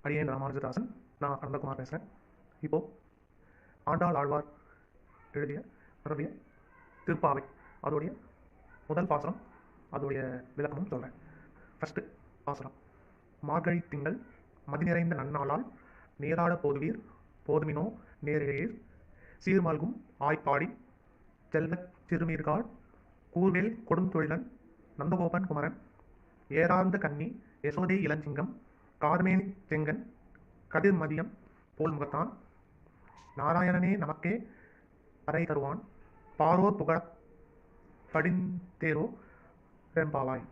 அடியேன் ராமானுஜதாசன். நான் அனந்தகுமார் பேசுகிறேன். இப்போது ஆண்டாள் ஆழ்வார் எழுதிய பரவிய திருப்பாவை அதோடைய முதல் பாசனம், அதோடைய விளக்கமும் சொல்கிறேன். ஃபஸ்ட்டு பாசனம். மார்கழி திங்கள் மதி நிறைந்த நன்னாளால் நேராட போதுவீர் போதுமினோ நேரிழையீர் சீர்மல்கும் ஆய்ப்பாடி செல்வச் சிறுமீர்காள் கூர்வேல் கொடுந்தொழிலன் நந்தகோபன் குமரன் ஏறார்ந்த கன்னி யசோதை இளஞ்சிங்கம் கார்மேனி செங்கன் கதிர் மதியம் போல் முகத்தான் நாராயணனே நமக்கே அறை தருவான் பாரோர் புகழ படிந்தேரோ ரெம்பாவாய்.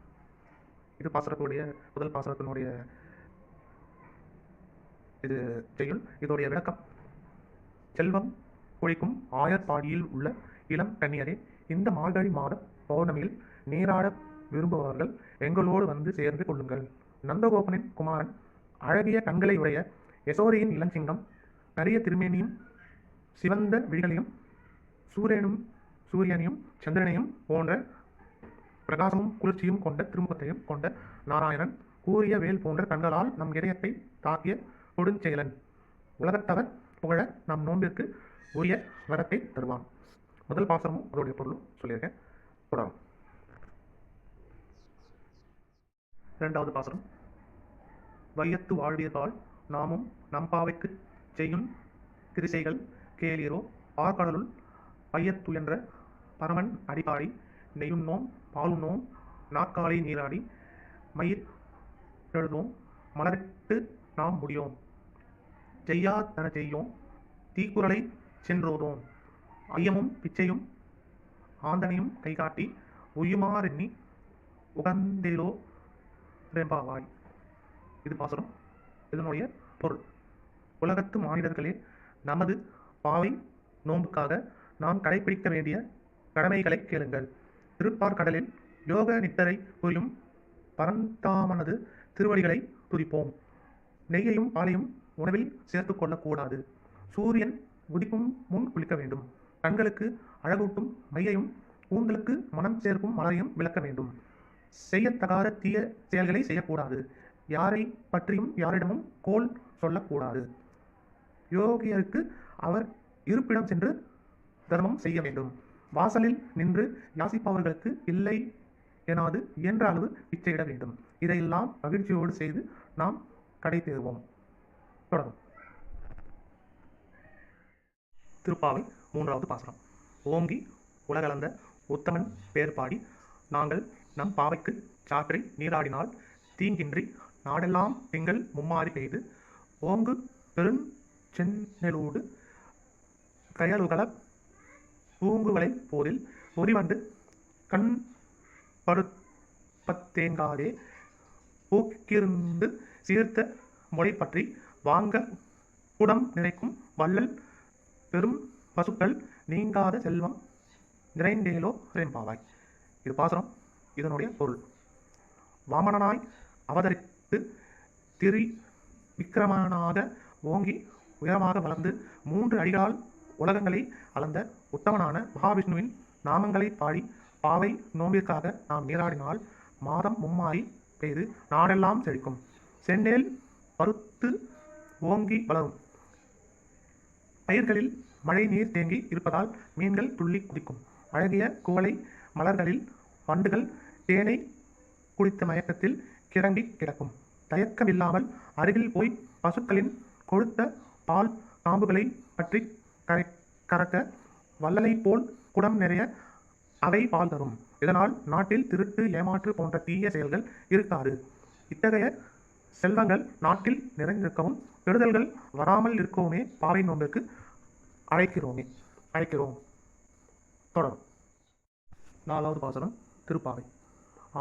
இது பாசுரத்துடைய முதல் பாசுரத்தினுடைய இது செய்யுள். இதோடைய விளக்கம். செல்வம் கொழிக்கும் ஆயர்பாடியில் உள்ள இளம் கன்னியரே, இந்த மார்கழி மாத பௌர்ணமியில் நீராட விரும்புபவர்கள் எங்களோடு வந்து சேர்ந்து கொள்ளுங்கள். நந்தகோபனின் குமாரன் அழகிய கண்களை உடைய யசோதையின் இளஞ்சிங்கம் கரிய திருமேனியும் சிவந்த விழிகளையும் சூரியனையும் சந்திரனையும் போன்ற பிரகாசமும் குளிர்ச்சியும் கொண்ட திருமுகத்தையும் கொண்ட நாராயணன் கூறிய வேல் போன்ற கண்களால் நம் இதயத்தை தாக்கிய கொடுஞ்செயலன் உலகத்தவர் புகழ நம் நோன்பிற்கு உரிய வரத்தை தருவான். முதல் பாசமும் அதோடைய பொருளும் சொல்லியிருக்கேன். தொடரும். இரண்டாவது பாசனம். வையத்து வாழ்வியதால் நாமும் நம்பாவைக்கு செய்யும் கிரிசைகள் கேளீரோ ஆர்கடலுள் பையத்துயன்ற பரமன் அடிபாடி நெய்யுண்ணோம் பாலுண்ணோம் நாற்காலி நீராடி மயிர் எழுதோம் மலரிட்டு நாம் முடியோம் செய்யாதன செய்யோம் தீக்குறளை சென்றோதோம் ஐயமும் பிச்சையும் ஆந்தனையும் கைகாட்டி உயுமாறெண்ணி உகந்தேலோ ரெம்பாவாய். இது பாசுரம். இதனுடைய பொருள். உலகத்து மானிடர்களே, நமது பாவை நோன்புக்காக நாம் கடைபிடிக்க வேண்டிய கடமைகளை கேளுங்கள். திருப்பார்கடலில் யோக நித்தரை புரியும் பரந்தாமனது திருவடிகளை துதிப்போம். நெய்யையும் பாலையும் உணவில் சேர்த்து கொள்ளக்கூடாது. சூரியன் உதிக்கும் முன் குளிக்க வேண்டும். கண்களுக்கு அழகூட்டும் மையையும் கூந்தலுக்கு மனம் சேர்க்கும் மலரையும் விளக்க வேண்டும். செய்யத்தகாத தீய செயல்களை செய்யக்கூடாது. யாரை பற்றியும் யாரிடமும் கோல் சொல்லக்கூடாது. யோகியருக்கு அவர் இருப்பிடம் சென்று தர்மம் செய்ய வேண்டும். வாசலில் நின்று யாசிப்பவர்களுக்கு இல்லை எனாது இயன்ற அளவு பிச்சையிட வேண்டும். இதையெல்லாம் மகிழ்ச்சியோடு செய்து நாம் கடை தேர்வோம். தொடரும். திருப்பாவை மூன்றாவது பாசுரம். ஓங்கி உலகளந்த உத்தமன் பேர் பாடி நாங்கள் நம் பாவைக்கு சாற்றை நீராடினால் தீங்கின்றி நாடெல்லாம் திங்கள் மும்மாறி பெய்து ஓங்கு பெருஞ்செந்நெலூடு கயலுகள பூங்குவலை போதில் பொறிவண்டு கண் படுப்பத்தேங்காதே பூக்கிருந்து சீர்த்த மொழி பற்றி வாங்க குடம் நிறைக்கும் வள்ளல் பெரும் பசுக்கள் நீங்காத செல்வம் நிறைந்தேலோ ரெம்பாவாய். இது பாசுரம். இதனுடைய பொருள். வாமனனாய் அவதரித்து திரி விக்கிரமனாக ஓங்கி உயரமாக வளர்ந்து 3 அடிகளால் உலகங்களை அளந்த உத்தமனான மகாவிஷ்ணுவின் நாமங்களை பாடி பாவை நோம்பிற்காக நாம் நீராடினால் மாதம் மும்மாறி பெய்து நாடெல்லாம் செழிக்கும். செந்நெல் பருத்து ஓங்கி வளரும். பயிர்களில் மழை நீர் தேங்கி இருப்பதால் மீன்கள் துள்ளி குதிக்கும். அழகிய குவளை மலர்களில் வண்டுகள் தேனை குடித்த மயக்கத்தில் கிறங்கி கிடக்கும். தயக்கமில்லாமல் அருகில் போய் பசுக்களின் கொழுத்த பால் காம்புகளை பற்றி கறக்க வள்ளலை போல் குடம் நிறைய அவை பால் தரும். இதனால் நாட்டில் திருட்டு ஏமாற்று போன்ற தீய செயல்கள் இருக்காது. இத்தகைய செல்வங்கள் நாட்டில் நிறைந்திருக்கவும் கெடுதல்கள் வராமல் இருக்கவுமே பாவை நோம்பிற்கு அழைக்கிறோம். தொடரும். நாலாவது பாசனம். திருப்பாவை.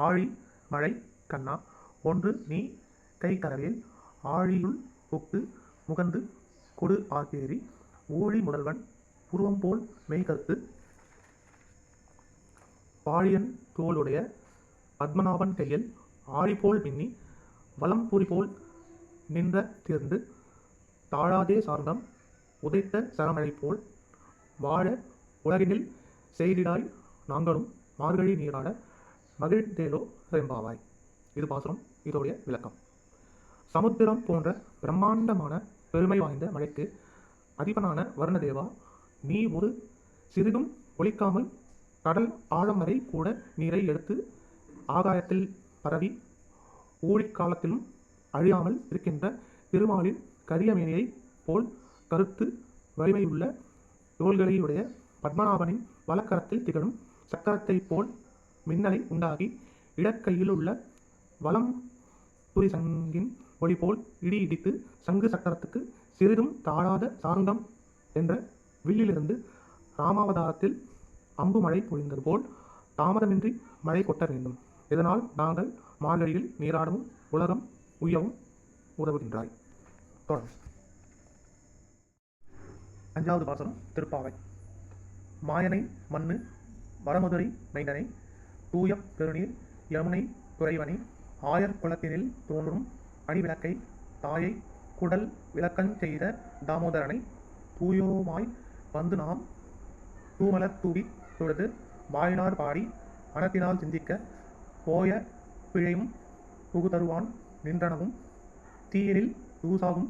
ஆழி மழை கண்ணா ஒன்று நீ கை கரவேல் ஆழியுள் புக்கு முகந்து கொடு ஆர்த்தேரி ஊழி முதல்வன் புருவம் போல் மெய்கருத்து பாழியன் தோளுடைய பத்மநாபன் கையில் ஆழிபோல் பின்னி வலம்புரி போல் நின்ற தீர்ந்து தாழாதே சார்ந்தம் உதைத்த சரமழை போல் வாழ உலகினில் செய்திடாய் நாங்களும் மார்கழி நீராட மகிழ்ந்தேலோ ரெம்பாவாய். இது பாசுரம். இதோடைய விளக்கம். சமுத்திரம் போன்ற பிரம்மாண்டமான பெருமை வாய்ந்த மழைக்கு அதிபனான வருணதேவா, நீ ஒரு சிறிதும் ஒலிக்காமல் கடல் ஆழம் வரை கூட நீரை எடுத்து ஆகாயத்தில் பரவி ஊழிக்காலத்திலும் அழியாமல் இருக்கின்ற திருமாலின் கரியமேனியை போல் கருத்து வலிமையுள்ள தோள்களையுடைய பத்மநாபனின் வலக்கரத்தில் திகழும் சக்கரத்தைப் போல் மின்னலை உண்டாகி இடக்கையில் உள்ள வலம் துரி சங்கின் ஒளி போல் இடி இடித்து சங்கு சக்கரத்துக்கு சிறிதும் தாழாத சார்ந்தம் என்ற வில்லிலிருந்து ராமாவதாரத்தில் அம்பு மழை பொழிந்தது போல் தாமதமின்றி மழை கொட்ட வேண்டும். இதனால் நாங்கள் மார்கழியில் நீராடவும் உலகம் உய்யவும் உதவுகின்றாய். தொடர். 5வது பாசனம் திருப்பாவை. மாயனை மண்ணு வடமதுரை மைந்தனை தூய பெருநீர் யமுனை துறைவனை ஆயர் குலத்தினில் தோன்றும் அணிவிளக்கை தாயை குடல் விளக்கஞ் செய்த தாமோதரனை தூயோமாய் வந்து நாம் தூமலர் தூவி தொழுது வாயினார் பாடி மனத்தினால் சிந்திக்க போய பிழையும் புகுதருவான் நின்றனவும் தீயனில் தூசாகும்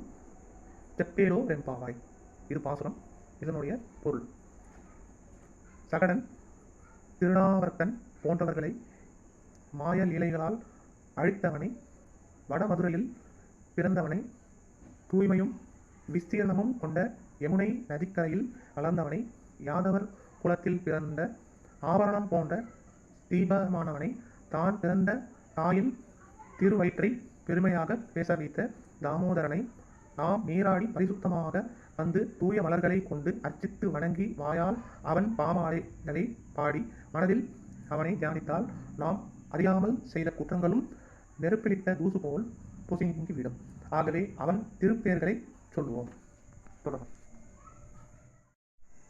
தெப்பேலோ வெம்பாவாய். இது பாசுரம். இதனுடைய பொருள்: சகடன் திருநாவர்த்தன் போன்றவர்களை மாய லீலைகளால் அழித்தவனை, வடமதுரையில் பிறந்தவனை, தூய்மையும் விஸ்தீர்ணமும் கொண்ட யமுனை நதிக்கரையில் வளர்ந்தவனை, யாதவர் குலத்தில் பிறந்த ஆபரணம் போன்ற தீபமானவனை, தான் பிறந்த தாயின் திருவயிற்றை பெருமையாக பேச வைத்த தாமோதரனை நாம் நீராடி பரிசுத்தமாக வந்து தூய மலர்களை கொண்டு அர்ச்சித்து வணங்கி வாயால் அவன் பாமாலைகளை பாடி மனதில் அவனை தியானித்தால் நாம் அறியாமல் செய்த குற்றங்களும் நெருப்பிலிட்ட தூசு போல் பொசுங்கிவிடும். ஆகவே அவன் திருப்பெயர்களை சொல்லுவோம். தொடரும்.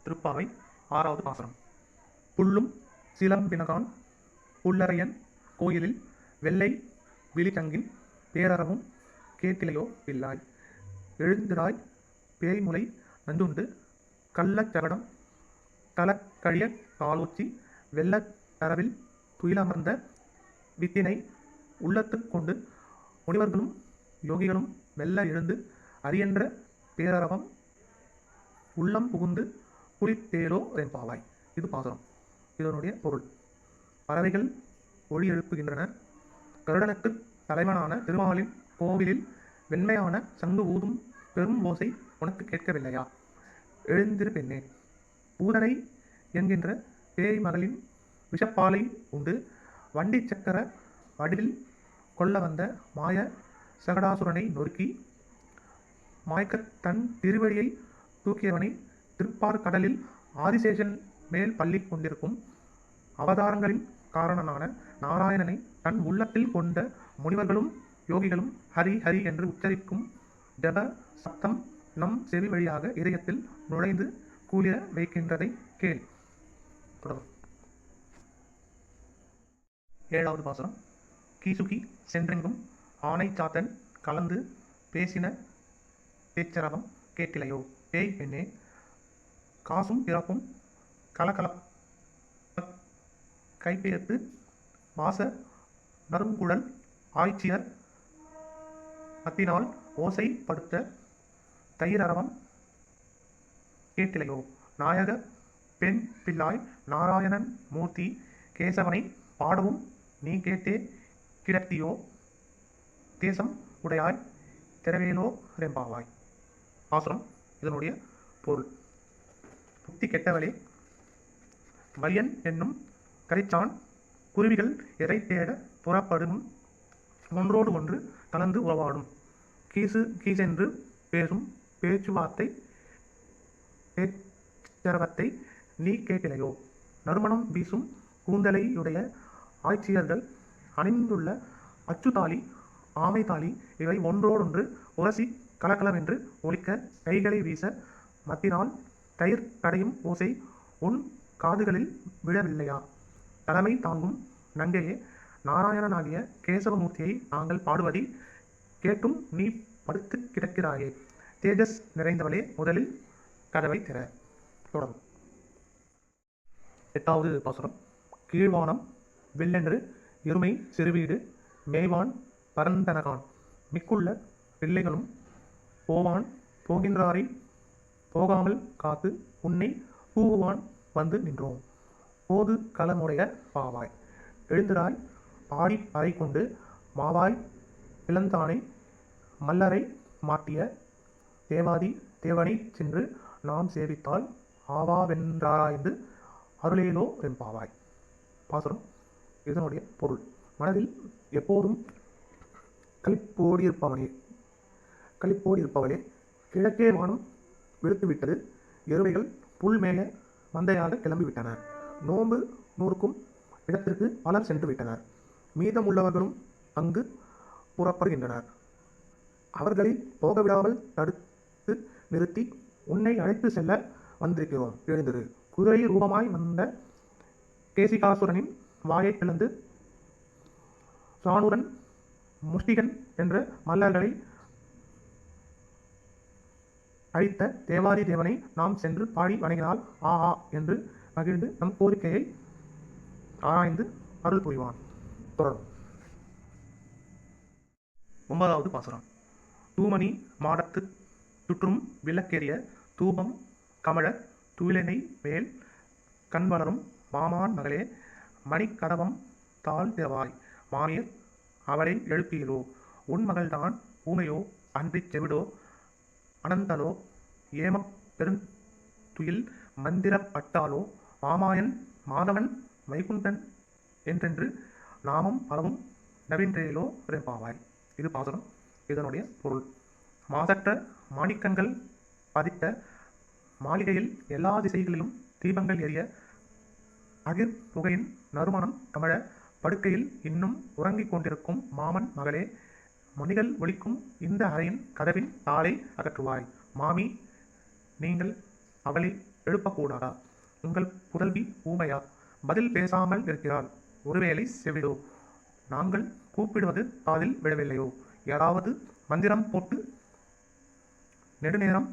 திருப்பாவை 6வது பாசுரம். புல்லும் சிலம்பினகான் புல்லரையன் கோயிலில் வெள்ளை விழிச்சங்கின் பேரறவும் கேட்டிலையோ பிள்ளாய். எழுந்திராய் பேய்முலை நஞ்சுண்டு கள்ளச்சகடம் தலக்கழிய காலோச்சி வெள்ளத் தரவில் துயிலமர்ந்த வித்தினை உள்ளத்துக் கொண்டு முனிவர்களும் யோகிகளும் மெல்ல எழுந்து அரியன்ற பேரறவம் உள்ளம் புகுந்து குளித்தேலோ ரெம்பாவாய். இது பாசுரம். இதனுடைய பொருள்: பறவைகள் ஒளி எழுப்புகின்றன. கருடனுக்கு தலைவனான திருமாலின் கோவிலில் வெண்மையான சங்கு ஊதும் பெரும் ஓசை உனக்கு கேட்கவில்லையா? எழுந்திரு பெண்ணே. பூதனை என்கின்ற பேய் மகளின் விஷப்பாலை உண்டு வண்டி சக்கர வடிவில் கொள்ள வந்த மாய சகடாசுரனை நொறுக்கி மாய்க்க தன் திருவடியை தூக்கியவனை திருப்பார்கடலில் ஆதிசேஷன் மேல் பள்ளி கொண்டிருக்கும் அவதாரங்களின் காரணனான நாராயணனை தன் உள்ளத்தில் கொண்ட முனிவர்களும் யோகிகளும் ஹரி ஹரி என்று உச்சரிக்கும் ஜப சப்தம் நம் செவி வழியாக இதயத்தில் நுழைந்து கூலிய வைக்கின்றதை கேள். தொடரும். 7வது பாசுரம். கீசுகி சென்றெங்கும் ஆனை சாத்தன் கலந்து பேசின பேச்சரவம் கேட்டிலையோ பேய் பெண்ணே. காசும் பிறப்பும் கலகலப்ப கைப்பெயர்த்து வாச நறுங்குழல் ஆய்ச்சியர் மத்தினால் ஓசை படுத்த தயிரரவம் கேட்டிலையோ. நாயக பெண் பிள்ளாய் நாராயணன் மூர்த்தி கேசவனை பாடவும் நீ கேட்டே கிடத்தியோ தேசம் உடையாய் திரவேலோ ரெம்பாவாய். பாசுரம். இதனுடைய பொருள்: புத்தி கெட்டவளே, வலியன் என்னும் கரிச்சான் குருவிகள் எதை தேட புறப்படும் ஒன்றோடு ஒன்று கலந்து உறவாடும் கீசு கீசென்று பேசும் பேச்சுவார்த்தை பேச்சரவத்தை நீ கேட்டிலையோ. நறுமணம் வீசும் கூந்தலையுடைய ஆய்ச்சியர்கள் அணிந்துள்ள அச்சுத்தாலி ஆமைத்தாலி இவை ஒன்றோடொன்று உரசி கலகலவென்று ஒலிக்க கைகளை வீச மத்தினால் தயிர் கடையும் ஓசை உன் காதுகளில் விழவில்லையா? தலைமை தாங்கும் நங்கையே, நாராயணனாகிய கேசவமூர்த்தியை நாங்கள் பாடுவதை கேட்டும் நீ படுத்து கிடக்கிறாயே. தேஜஸ் நிறைந்தவளே, முதலில் கதவை திற. தொடரும். 8வது பாசுரம். கீழ்வானம் வெள்ளென்று எருமை சிறுவீடு மேய்வான் பரந்தனகான் மிக்குள்ள பிள்ளைகளும் போவான் போகின்றாரை போகாமல் காத்து உன்னை கூவுவான் வந்து நின்றோம். போது களமுடைய பாவாய் எழுந்திராய் ஆடி அறை கொண்டு மாவாய் பிளந்தானை மல்லரை மாட்டிய தேவாதி தேவனை சென்று நாம் சேவித்தால் ஆவாவென்றாராய்ந்து அருளேலோ வெம்பாவாய். பாசுரம். இதனுடைய பொருள்: மனதில் எப்போதும் களிப்போடியிருப்பவளே, கிழக்கே வானம் வெளுத்துவிட்டது, எருமைகள் புல் மேய மந்தையாக கிளம்பிவிட்டன, நோன்பு நூறுக்கும் இடத்திற்கு பலர் சென்று விட்டனர், மீதமுள்ளவர்களும் அங்கு புறப்படுகின்றனர். அவர்களை போகவிடாமல் தடுத்து நிறுத்தி உன்னை அழைத்து செல்ல வந்திருக்கிறோம், எழுந்திரு. குதிரை ரூபமாய் வந்த கேசிகாசுரனின் வாயை பிளந்து சானுரன் முஷ்டிகன் என்ற மல்லர்களை அழித்த தேவாதி தேவனை நாம் சென்று பாடி வணங்கினால் ஆஹா என்று மகிழ்ந்து நம் கோரிக்கையை ஆராய்ந்து அருள் புரிவான். தொடரும். 9வது பாசுரம். தூமணி மாடத்து சுற்றும் விளக்கேறிய தூபம் கமழ துயிலெனை மேல் கண் வளரும் மாமான் மகளே, மணிக்கதவம் தாழ் திறவாய், மாமியர் அவளை எழுப்பீரோ, உன் மகள்தான் ஊமையோ அன்றிச் செவிடோ அனந்தலோ ஏமப் பெருந்துயில் மந்திரப்பட்டாலோ, மாமாயன் மாதவன் வைகுந்தன் என்றென்று நாமம் பலவும் நவீன்றேலோ ரெம்பாவாய். இது பாசுரம். இதனுடைய பொருள்: மாசற்ற மாணிக்கங்கள் பதித்த மாளிகையில் எல்லா திசைகளிலும் தீபங்கள் எரிய அகிர் புகையின் நறுமணம் கமழ படுக்கையில் இன்னும் உறங்கிக் கொண்டிருக்கும் மாமன் மகளே, மணிகள் ஒலிக்கும் இந்த அறையின் கதவின் தாளை அகற்றுவாய். மாமி, நீங்கள் அவளை எழுப்பக்கூடாதா? உங்கள் புதல்வி ஊமையா? பதில் பேசாமல் இருக்கிறாள். ஒருவேளை செவிடோ? நாங்கள் கூப்பிடுவது காதில் விழவில்லையோ? யாராவது மந்திரம் போட்டு நெடுநேரம்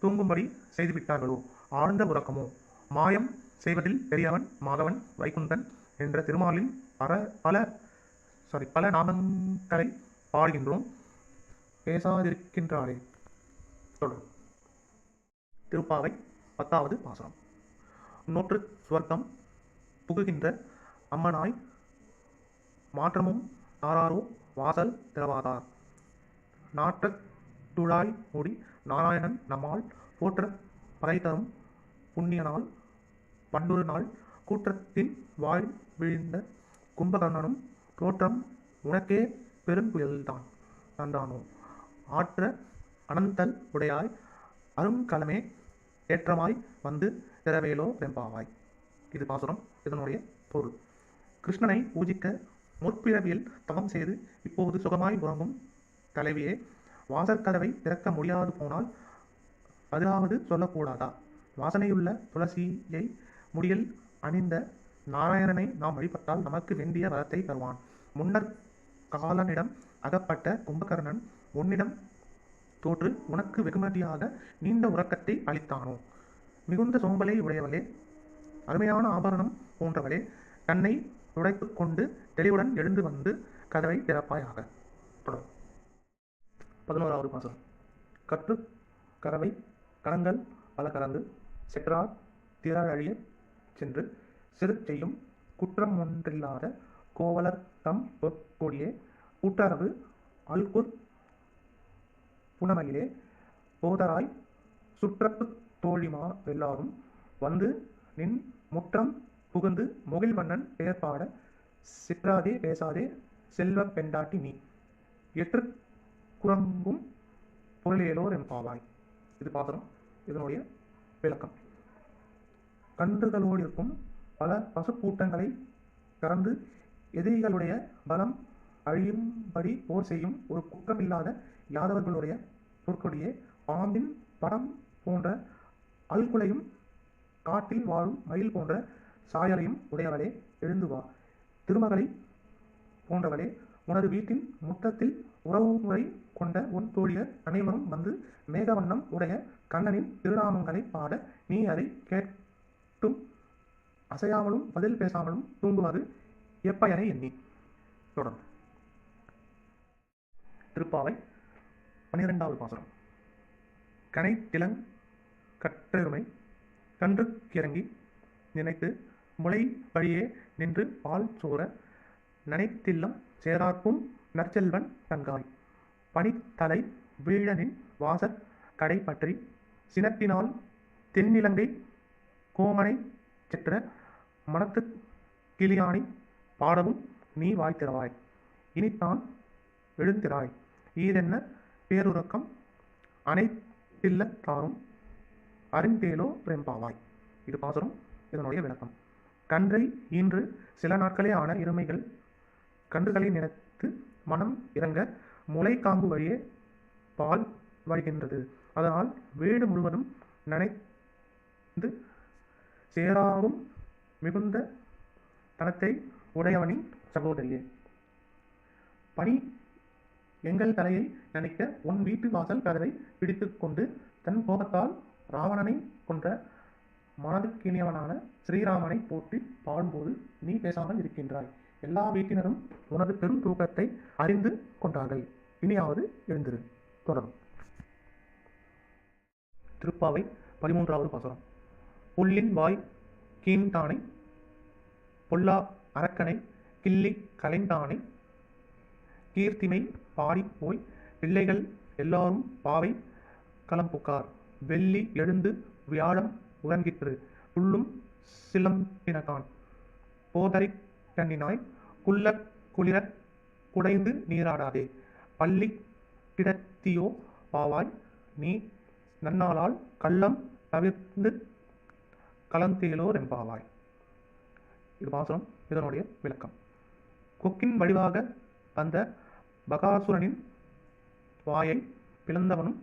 தூங்கும்படி செய்துவிட்டார்களோ? ஆழ்ந்த உறக்கமோ? மாயம் செய்வதில் பெரியவன் மாதவன் வைகுந்தன் என்ற திருமாலின் பல நாமங்களை பாடுகின்றோம், பேசாதிருக்கின்றாரே. தொடரும். திருப்பாவை 10வது பாசுரம். நோற்று சுவர்க்கம் புகுகின்ற அம்மனாய் மாற்றமும் தாராரோ வாசல் திறவாதார், நாற்றத் துழாய் மூடி நாராயணன் நம்மால் போற்ற பகை தரும் புண்ணிய நாள் பண்டொரு நாள், கூற்றத்தின் வாய் விழிந்த கும்பகர்ணனும் தோற்றம் உனக்கே பெருங்குயல்தான் தந்தானோ, ஆற்ற அனந்தல் உடையாய் அருங்கலமே ஏற்றமாய் வந்து திறவேலோ வெம்பாவாய். இது பாசுரம். இதனுடைய பொருள்: கிருஷ்ணனை பூஜிக்க முற்பிறவியில் தவம் செய்து இப்போது சுகமாய் உறங்கும் தலைவியே, வாசற்கதவை திறக்க முடியாது போனால் பதிலாவது சொல்லக்கூடாதா? வாசனையுள்ள துளசியை முடியில் அணிந்த நாராயணனை நாம் வழிபட்டால் நமக்கு வேண்டிய வரத்தை தருவான். முன்னர் காலனிடம் அகப்பட்ட கும்பகர்ணன் உன்னிடம் தோற்று உனக்கு வெகுமதியாக நீண்ட உறக்கத்தை அளித்தானோ? மிகுந்த சோம்பலை உடையவளே, அருமையான ஆபரணம் போன்றவளே, கண்ணை துடைத்து கொண்டு தெளிவுடன் எழுந்து வந்து கதவை திறப்பாயாக. 11வது பாசுரம். கற்று கறவை கணங்கள் பல கறந்து செற்றார் திரழழிய சென்று சிறு செய்யும் குற்றம் ஒன்றில்லாத கோவலர் தம் பொற்கொடியே, கூட்டரவு அல்குர் புனமயிலே, போதராய் சுற்றப்பு தோழிமா எல்லாரும் வந்து நின் முற்றம் புகுந்து முகில் மன்னன் பெயர் பாட, சிற்றாதே பேசாதே செல்வ பெண்டாட்டி நீ, எற்று குரங்கும் பொருளேலோர் எம்பாவாய். இது பாசுரம். இதனுடைய விளக்கம்: கன்றுகளோடு இருக்கும் பல பசுக்கூட்டங்களை கறந்து எதிரிகளுடைய பலம் அழியும்படி போர் செய்யும் ஒரு குற்றமில்லாத யாதவர்களுடைய பொற்கொடியே, பாம்பின் படம் போன்ற அல்குலையும் காட்டில் வாழும் மயில் போன்ற சாயலையும் உடையவளே, எழுந்து வா. திருமகளை போன்றவளே, உனது வீட்டின் முற்றத்தில் உறவுமுறை கொண்ட உன் தோழியர் அனைவரும் வந்து மேகவண்ணம் உடைய கண்ணனின் திருநாமங்களை பாட நீ அதை கேட்டும் அசையாமலும் பதில் பேசாமலும் தூங்குவது எப்பயனை எண்ணி. தொடரும். திருப்பாவை 12வது பாசுரம். கனைத்திலங் கற்றெருமை கன்றுக்கிறங்கி நினைத்து முளை வழியே நின்று பால் சோர நனைத்தில்லம் சேரார்க்கும் நற்செல்வன் தங்காய் பனித்தலை வீழனின் வாசற் கடை பற்றி சினத்தினால் தென்னிலங்கை கோமனை செற்ற மனத்து கிளியானி பாடவும் நீ வாய்த்திறவாய் இனித்தான் எழுந்திராய் ஈதென்ன பேருறக்கம் அனைத்தில்ல தாரும் அறிந்தேலோ பிரம்பாவாய். இது பாசுரம். இதனுடைய விளக்கம். கன்றை ஈன்று சில நாட்களே ஆன இருமைகள் கன்றுகளை நினைத்து மனம் இறங்க முளை காம்பு வழியே பால் வருகின்றது. அதனால் வீடு முழுவதும் நனைந்து சேராவும் மிகுந்த தனத்தை உடையவனின் சகோதரியே, பனி எங்கள் தலையை நினைக்க உன் வீட்டு வாசல் கதவை பிடித்து கொண்டு தன் கோபத்தால் ராவணனை கொன்ற மனதுக்கினியவனான ஸ்ரீராமனை போற்றி பாடும்போது நீ பேசாமல் இருக்கின்றாய். எல்லா வீட்டினரும் உனது பெரும் தூக்கத்தை அறிந்து கொண்டார்கள். இனியாவது எழுந்திரு. தொடரும். திருப்பாவை 13வது பாசுரம். புல்லின் வாய் கீழ்த்தானை பொல்லா அரக்கனை கிள்ளி கலைந்தானை கீர்த்திமை பாடி போய் பிள்ளைகள் எல்லாரும் பாவை களம்புக்கார் வெள்ளி எழுந்து வியாழம் உறங்கிற்று புல்லும் சிலம்பினகான் போதரை கண்ணினாய் குள்ள குளிர குடைந்து நீராடாதே பள்ளி கிடத்தியோ பாவாய் நீ நன்னாளால் கள்ளம் தவிர்த்து கலந்தேலோ ரெம்பாவாய். இது பாசுரம். இதனுடைய விளக்கம். கொக்கின் வடிவாக அந்த பகாசுரனின் வாயை பிளந்தவனும்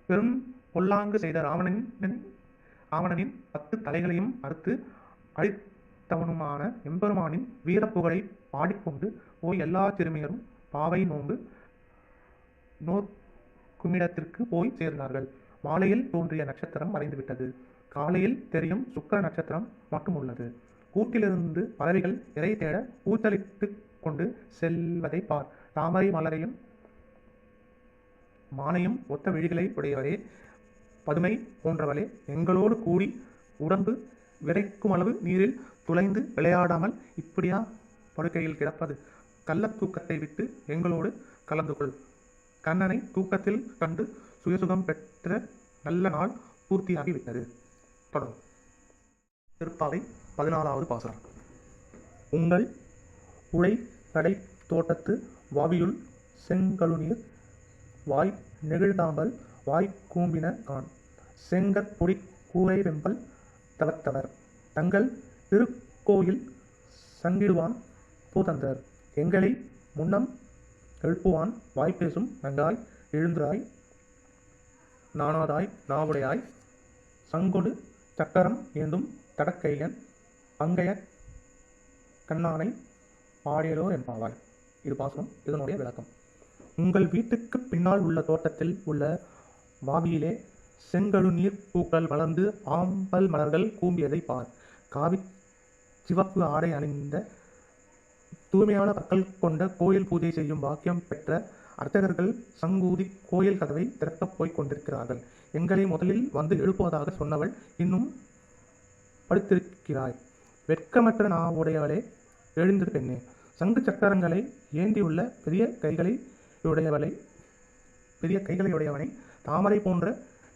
பெரும் பொல்லாங்கு செய்த ராவணனின் 10 தலைகளையும் அறுத்து அழித்தவனுமான எம்பெருமானின் வீரப்புகழை பாடிக்கொண்டு போய் எல்லா சிறுமியரும் பாவை நோன்பு நோர்க்குமிடத்திற்கு போய் சேர்ந்தார்கள். மாலையில் தோன்றிய நட்சத்திரம் மறைந்துவிட்டது. காலையில் தெரியும் சுக்கிர நட்சத்திரம் மட்டும் உள்ளது. கூட்டிலிருந்து பறவைகள் இறை தேட கூச்சலிட்டு கொண்டு செல்வதை பார். தாமரை மலரையும் மானையும் ஒத்த விழிகளை உடையவரே, பதுமை போன்றவளே, எங்களோடு கூடி உடம்பு விரைக்கும் அளவு நீரில் துளைந்து விளையாடாமல் இப்படியா படுக்கையில் கிடப்பது? கள்ள தூக்கத்தை விட்டு எங்களோடு கலந்து கொள். கண்ணனை தூக்கத்தில் கண்டு சுயசுகம் பெற்ற நல்ல நாள் பூர்த்தியாகிவிட்டது. தொடரும். திருப்பாவை 14வது பாசுரம். உங்கள் உழை கடை தோட்டத்து வாவியுள் செங்கழுநீர் வாய் நெகிழ்தாம்பல் வாய் கூம்பின கான் செங்கற்பொடி கூரை வெம்பல் தவத்தவர் தங்கள் திருக்கோயில் சங்கிடுவான் பூதந்தர் எங்களை முன்னம் எழுப்புவான் வாய்ப்பேசும் நங்காய் எழுந்தாய் நாணாதாய் நாவுடையாய் சங்கொடு சக்கரம் ஏந்தும் தடக்கையன் அங்கைய கண்ணானை பாடியலோ என்பாவாய். இது பாசுரம். இதனுடைய விளக்கம். உங்கள் வீட்டுக்கு பின்னால் உள்ள தோட்டத்தில் உள்ள வாவியிலே செங்கழுநீர் பூக்கள் வளர்ந்து ஆம்பல் மலர்கள் கூம்பியதை பார். காவி சிவப்பு ஆடை அணிந்த தூய்மையான பற்கள் கொண்ட கோயில் பூஜை செய்யும் பாக்கியம் பெற்ற அர்ச்சகர்கள் சங்கூதி கோயில் கதவை திறக்கப் போய் கொண்டிருக்கிறார்கள். எங்களை முதலில் வந்து எழுப்புவதாக சொன்னவள் இன்னும் படுத்திருக்கிறாய். வெட்கமற்ற நாவுடையவளே, எழுந்திரு பெண்ணே. சங்கு சக்கரங்களை ஏந்தியுள்ள பெரிய கைகளையுடையவனை தாமரை போன்ற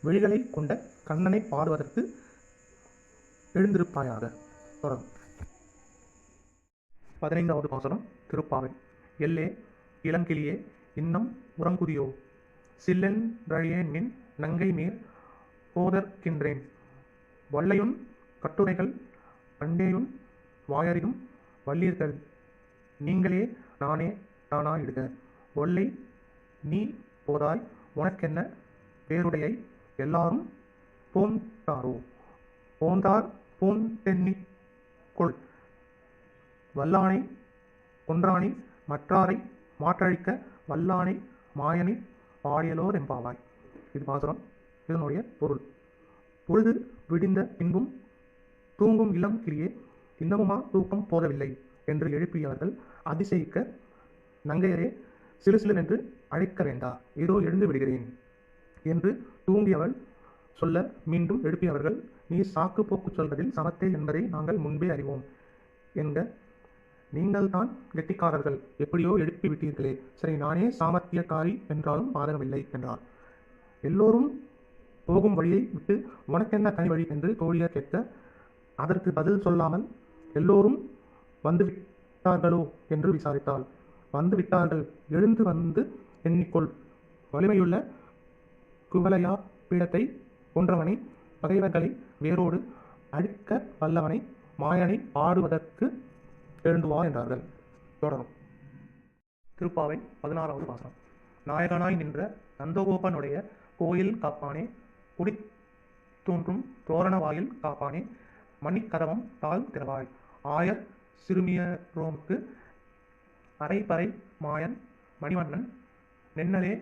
விழிகளை கொண்ட கண்ணனை பாடுவதற்கு எழுந்திருப்பாயாக. தொடரும். 15வது பாசுரம். திருப்பாவை. எல்லே இளங்கிளியே, இன்னம் உறங்குதியோ? சில்லென்றழியேன் மின் நங்கை நீர் போதற்கின்றேன். வல்லையுன் கட்டுரைகள் பண்டேயுன் வாயறிதும் வல்லீர்கள் நீங்களே நானே நானாயிடுக. ஒல்லை நீ போதாய் உனக்கென்ன பேருடையை எல்லாரும் போந்தாரோ? போந்தார் போந்தென்னிக் கொள். வல்லானை கொன்றானை மற்றாரை மாற்றழிக்க வல்லானை மாயனை பாடியலோர் எம்பாவாய். இது பாசுரம். இதனுடைய பொருள். பொழுது விடிந்த பின்பும் தூங்கும் இளம் கிளியே, இன்னமுமா தூக்கம் போதவில்லை என்று எழுப்பியவர்கள் அதிசயிக்க, நங்கையரே சிலு சிலுவென்று அழைக்க வேண்டா, இதோ எழுந்து விடுகிறேன் என்று தூங்கியவள் சொல்ல மீண்டும் எழுப்பியவர்கள், நீ சாக்கு போக்கு சொல்வதில் சமத்தே என்பதை நாங்கள் முன்பே அறிவோம் என்க. நீங்கள்தான் கெட்டிக்காரர்கள், எப்படியோ எழுப்பி விட்டீர்களே, சரி நானே சாமர்த்தியக்காரி என்றாலும் பாதகமில்லை என்றார். எல்லோரும் போகும் வழியை விட்டு உனக்கென்ன தனி வழி என்று தோழியர் கேட்க, அதற்கு பதில் சொல்லாமல் எல்லோரும் வந்து விட்டார்களோ என்று விசாரித்தாள். வந்து விட்டார்கள், எழுந்து வந்து எண்ணிக்கொள், வலிமையுள்ள குவலையா பீடத்தை கொன்றவனை, பகைவர்களை வேரோடு அழிக்க வல்லவனை, மாயனை ஆடுவதற்கு எழுந்து வா என்றார்கள். தொடரும். திருப்பாவை 16வது பாசனம். நாயகனாய் நின்ற நந்தகோபனுடைய கோயில் காப்பானே, குடி தோன்றும் தோரண வாயில் காப்பானே, மணிக்கதவம் தாழ் திறவாய், ஆயர் சிறுமியரோமுக்கு அரைப்பறை மாயன் மணிவண்ணன் நென்னலே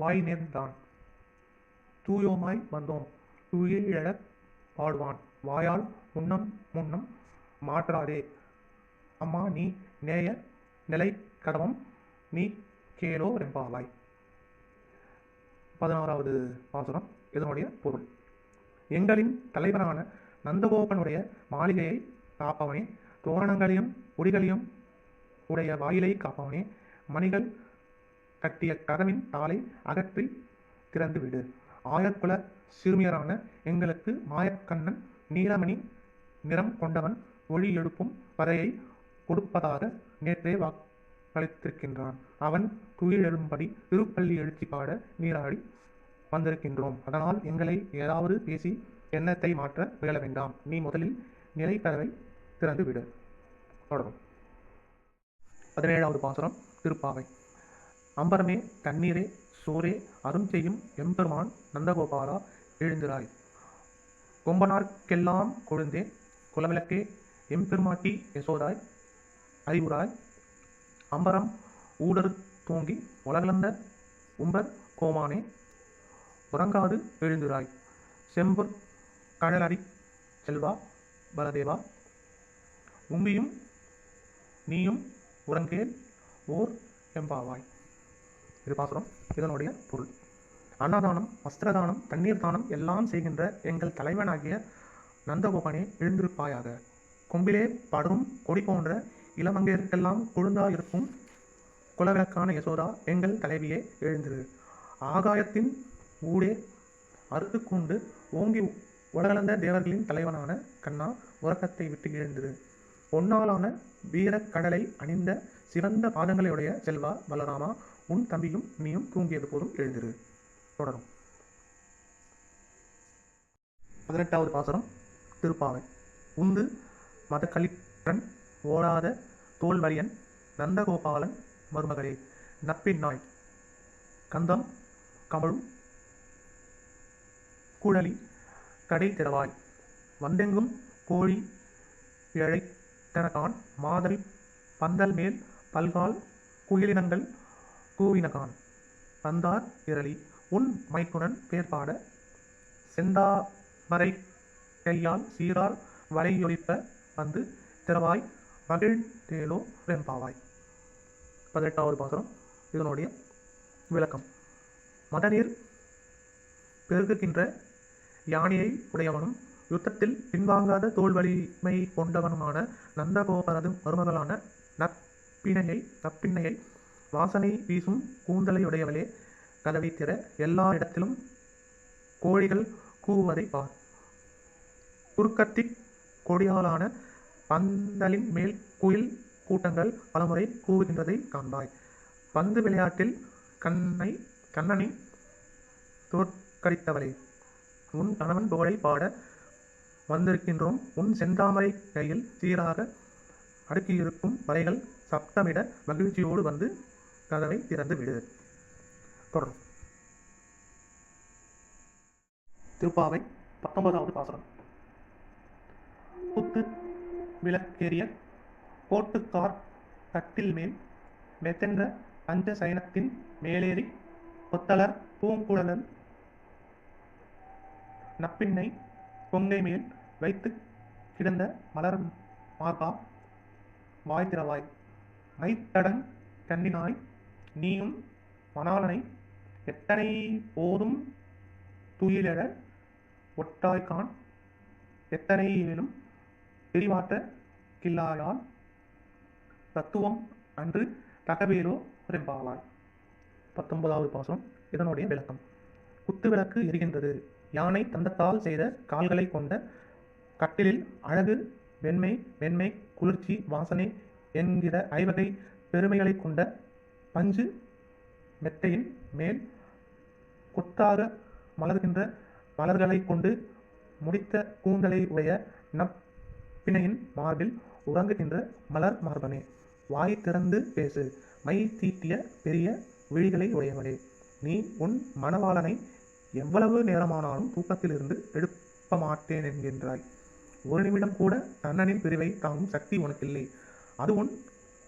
வாய் நேர்ந்தான், தூயோமாய் வந்தோம் துயிலெழப் பாடுவான், வாயால் முன்னம் முன்னம் மாற்றாதே அம்மா நீ நேய நிலை கதவம் நீ கேளோ ரெம்பாவாய். 16வது பாசுரம். இதனுடைய பொருள். எங்களின் தலைவரான நந்தகோபனுடைய மாளிகையை காப்பவனே, தோரணங்களையும் கொடிகளையும் உடைய வாயிலை காப்பவனே, மணிகள் கட்டிய கதவின் தாளை அகற்றி திறந்து விடு. ஆயர்குல சிறுமியரான எங்களுக்கு மாயக்கண்ணன் நீலமணி நிறம் கொண்டவன் ஒளி எழுப்பும் பதையை கொடுப்பதாக நேற்றே வாக்களித்திருக்கின்றான். அவன் துயில் எழும்படி திருப்பள்ளி எழுச்சி பாட நீராடி வந்திருக்கின்றோம். அதனால் எங்களை ஏதாவது பேசி எண்ணத்தை மாற்ற முயல வேண்டாம். நீ முதலில் நிலைக்கதவை திறந்து விடு. தொடரும். 17வது பாசுரம். திருப்பாவை. அம்பரமே தண்ணீரே சோரே அரும் செய்யும் எம்பெருமான் நந்தகோபாலா எழுந்திராய், கொம்பனார்க்கெல்லாம் கொழுந்தே குலவிளக்கே எம்பெருமாட்டி யசோதாய் அறிவுராய், அம்பரம் ஊடறு தூங்கி உலகளந்த உம்பர் கோமானே உறங்காது எழுந்திராய், செம்பொற் கழலடி செல்வா பலதேவா உம்பியும் நீயும் உறங்கேல் ஓர் எம்பாவாய். இது பாசுரம். இதனுடைய பொருள். அன்னதானம், வஸ்திரதானம், தண்ணீர் தானம் எல்லாம் செய்கின்ற எங்கள் தலைவனாகிய நந்தகோபனே எழுந்திருப்பாயாக. கொம்பிலே படரும் கொடி போன்ற இளமங்கையருக்கெல்லாம் கொழுந்தாயிருக்கும் குலவிளக்கான யசோதா எங்கள் தலைவியே எழுந்திரு. ஆகாயத்தின் ஊடே அறுத்து கொண்டு ஓங்கி உலகளந்த தேவர்களின் தலைவனான கண்ணா உறக்கத்தை விட்டு எழுந்திரு. பொன்னாலான வீரக் கடலை அணிந்த சிறந்த பாதங்களையுடைய செல்வா பலராமா, உன் தம்பியும் நீயும் தூங்கியது போதும் எழுந்திரு. தொடரும். 18வது பாசுரம். திருப்பாவை. உந்து மதக்களிற்றன் ஓடாத தோல்வரியன் நந்தகோபாலன் மருமகளே, நப்பின்னாய் கந்தம் கமழும் குழலி கடை திறவாய், வந்தெங்கும் கோழி இழைத்தனகான் மாதவி பந்தல் மேல் பல்கால் குயிலினங்கள் கூவினகான், வந்தார் இரளி உன் மைக்குணன் பேர்பாட, செந்தாமரை கையால் சீரார் வலையொலிப்ப வந்து திறவாய் மகிழ்ந்தேலோ வெம்பாவாய். 18வது பாசுரம். இதனுடைய விளக்கம். மதநீர் பெருகுகின்ற யானையை உடையவனும் யுத்தத்தில் பின்வாங்காத தோல் வலிமை கொண்டவனுமான நந்தகோபரது மருமகளான நப்பிண்ணையை வாசனை வீசும் கூந்தலையுடையவளே, கதவை திற, எல்லா இடத்திலும் கோழிகள் கூவுவதை பார். குறுக்கத்தி கொடியாலான பந்தலின் மேல் குயில் கூட்டங்கள் பலமுறை கூவுகின்றதை காண்பாய். பந்து விளையாட்டில் கண்ணனை தோற்கடித்தவளே, உன் கணவன் புகழை பாட வந்திருக்கின்றோம். உன் செந்தாமரை கையில் சீராக அடுக்கியிருக்கும் வலைகள் சப்தமிட மகிழ்ச்சியோடு வந்து கதவை திறந்து விடு. தொடரும். திருப்பாவை 19வது பாசுரம். குத்து விளக்கேறிய கோட்டுக்கார் கட்டில் மேல் மெத்தென்ற பஞ்ச சயனத்தின் மேலேறி கொத்தலர் பூங்குழலன் நப்பிண்ணை கொங்கை மேல் வைத்து கிடந்த மலர் மார்பா வாய் திறவாய், மைத்தடன் கண்ணினாய் நீயும் மணாளனை எத்தனை போதும் துயிலெழ ஒட்டாய்கான் எத்தனை வேலும் பிரிவாற்ற கில்லாயால் தத்துவம் அன்று தகவேலோ ரெம்பாவாய். 19வது பாசுரம். இதனுடைய விளக்கம். குத்துவிளக்கு எரிகின்றது. யானை தந்தத்தால் செய்த கால்களை கொண்ட கட்டிலில் அழகு, வெண்மை, மென்மை, குளிர்ச்சி, வாசனை என்கிற ஐவகை பெருமைகளை கொண்ட பஞ்சு மெத்தையின் மேல் கொத்தாக மலர்கின்ற மலர்களை கொண்டு முடித்த கூந்தலை உடைய நப்பிணையின் மார்பில் உறங்குகின்ற மலர் மார்பனே, வாய் திறந்து பேசு, மை தீட்டிய பெரிய விழிகளை உடையவனே, நீ உன் மணவாளனை எவ்வளவு நேரமானாலும் தூக்கத்திலிருந்து எழுப்ப மாட்டேன் என்கின்றாய். ஒரு நிமிடம் கூட கண்ணனின் பிரிவை தாங்கும் சக்தி உனக்கில்லை. அது உன்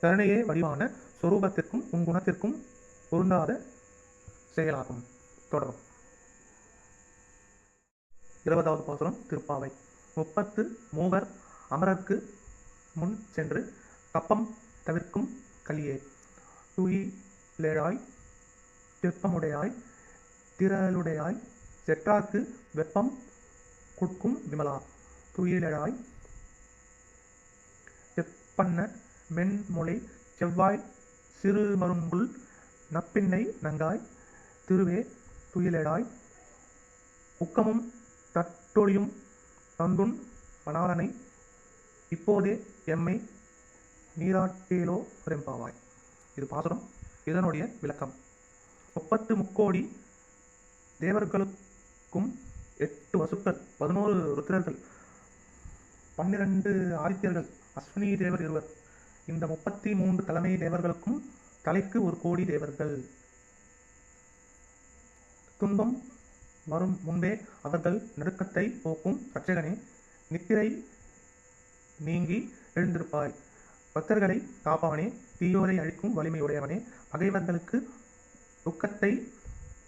கருணையே வடிவான சொரூபத்திற்கும் உன் குணத்திற்கும் பொருந்தாத செயலாகும். தொடரும். 20வது பாசுரம். திருப்பாவை. 30 மூவர் அமரர்க்கு முன் சென்று கப்பம் தவிர்க்கும் கலியே, துயிலேழாய் திற்பமுடையாய் திரளுடையாய் செற்றார்க்கு வெப்பம் கொடுக்கும் விமலா, துயிலேழாய் செப்பன்ன மென்மொழி செவ்வாய் சிறுமருங்குல் நப்பின்னை நங்காய் திருவே, துயிலேழாய் உக்கமும் தட்டொழியும் தந்துன் மணாளனை இப்போதே எம்மை நீராட்டேலோ ரெம்பாவாய். இது பாசுரம். இதனுடைய விளக்கம். 30 முக்கோடி தேவர்களுக்கும் 8 வசுக்கள், 11 ருத்ரர்கள், 12 ஆதித்யர்கள், அஸ்வினி தேவர் 20, இந்த 33 தலைமை தேவர்களுக்கும் தலைக்கு 1 கோடி தேவர்கள். துன்பம் வரும் முன்பே அவர்கள் நடுக்கத்தை போக்கும் ரட்சகனே, நித்திரை நீங்கி எழுந்திருப்பாய், பக்தர்களை காப்பவனே, தீயோரை அழிக்கும் வலிமையுடையவனே, பகைவர்களுக்கு துக்கத்தை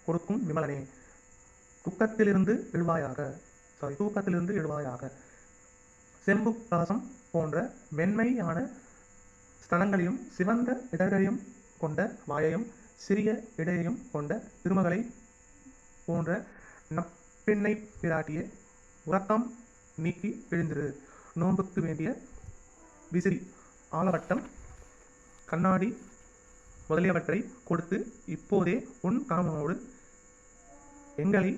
கொடுக்கும் விமலனே, தூக்கத்திலிருந்து எழுவாயாக. செம்பு கலசம் போன்ற மென்மையான ஸ்தலங்களையும் சிவந்த இதழ்களையும் கொண்ட வாயையும் சிறிய இடையையும் கொண்ட திருமகளை போன்ற நப்பெண்ணை பிராட்டியே, உறக்கம் நீக்கி எழுந்திரு. நோன்புக்கு வேண்டிய விசிறி, ஆலவட்டம், கண்ணாடி முதலியவற்றை கொடுத்து இப்போதே உன் கணவனோடு எங்களை